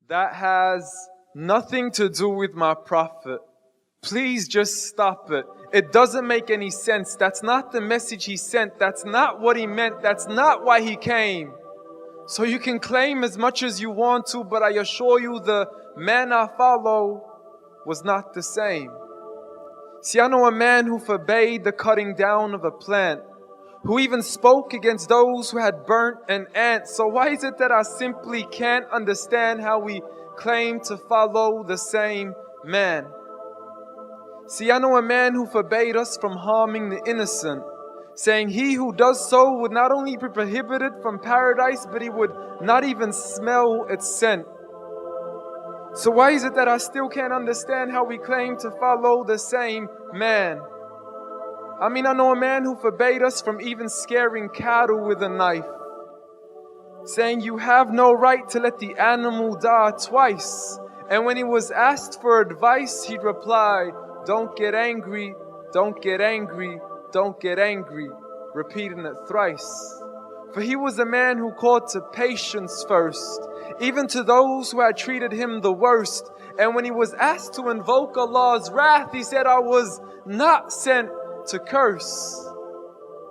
That has nothing to do with my prophet. Please just stop it. It doesn't make any sense. That's not the message he sent. That's not what he meant. That's not why he came. So you can claim as much as you want to, but I assure you the man I follow was not the same. See, I know a man who forbade the cutting down of a plant, who even spoke against those who had burnt an ant. So why is it that I simply can't understand how we claim to follow the same man? See, I know a man who forbade us from harming the innocent, saying he who does so would not only be prohibited from paradise, but he would not even smell its scent. So why is it that I still can't understand how we claim to follow the same man? I mean, I know a man who forbade us from even scaring cattle with a knife, saying you have no right to let the animal die twice. And when he was asked for advice, he'd reply, "Don't get angry, don't get angry, don't get angry," repeating it thrice. For he was a man who called to patience first, even to those who had treated him the worst. And when he was asked to invoke Allah's wrath, he said, "I was not sent to curse,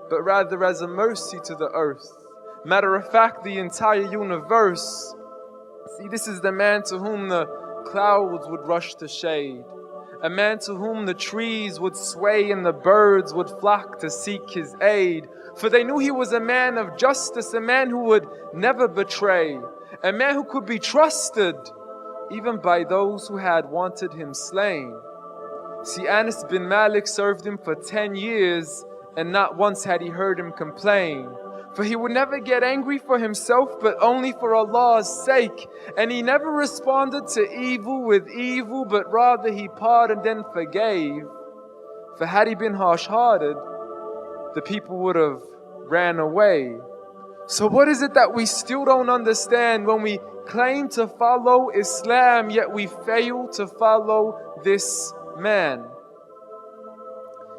but rather as a mercy to the earth." Matter of fact, the entire universe. See, this is the man to whom the clouds would rush to shade, a man to whom the trees would sway and the birds would flock to seek his aid. For they knew he was a man of justice, a man who would never betray, a man who could be trusted even by those who had wanted him slain. See, Anas bin Malik served him for 10 years, and not once had he heard him complain. For he would never get angry for himself, but only for Allah's sake. And he never responded to evil with evil, but rather he pardoned and forgave. For had he been harsh-hearted, the people would have ran away. So what is it that we still don't understand when we claim to follow Islam, yet we fail to follow this man?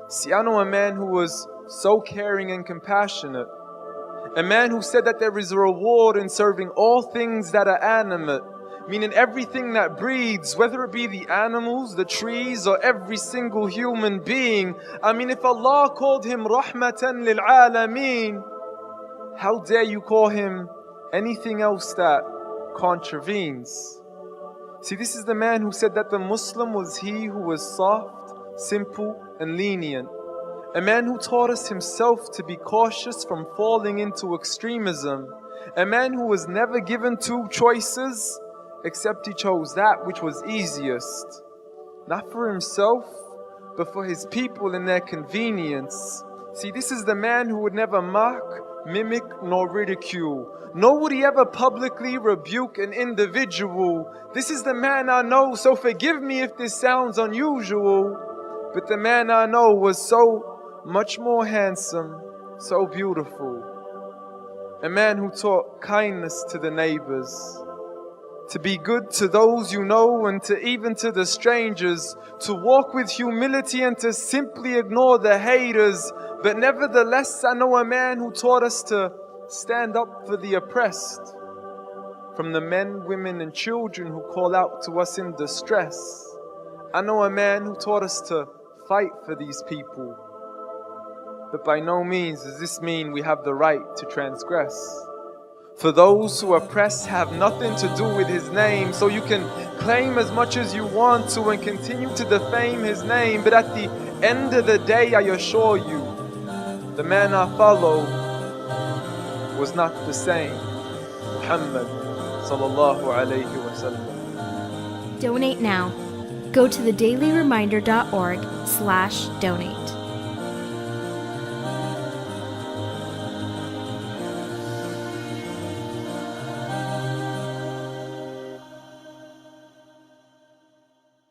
See, I know a man who was so caring and compassionate, a man who said that there is a reward in serving all things that are animate, meaning everything that breathes, whether it be the animals, the trees, or every single human being. I mean, if Allah called him rahmatan lil alameen, how dare you call him anything else that contravenes? See, this is the man who said that the Muslim was he who was soft, simple, and lenient. A man who taught us himself to be cautious from falling into extremism. A man who was never given two choices, except he chose that which was easiest. Not for himself, but for his people and their convenience. See, this is the man who would never mock, mimic, nor ridicule. Nor would he ever publicly rebuke an individual. This is the man I know, so forgive me if this sounds unusual. But the man I know was so much more handsome, so beautiful. A man who taught kindness to the neighbors, to be good to those you know and to even to the strangers, to walk with humility and to simply ignore the haters. But nevertheless, I know a man who taught us to stand up for the oppressed, from the men, women and children who call out to us in distress. I know a man who taught us to fight for these people. But by no means does this mean we have the right to transgress. For those who oppress have nothing to do with his name, so you can claim as much as you want to and continue to defame his name, but at the end of the day, I assure you, the man I follow was not the same. Muhammad shallallahu, alaihi, wasallam. Donate now. Go to thedailyreminder.org/donate.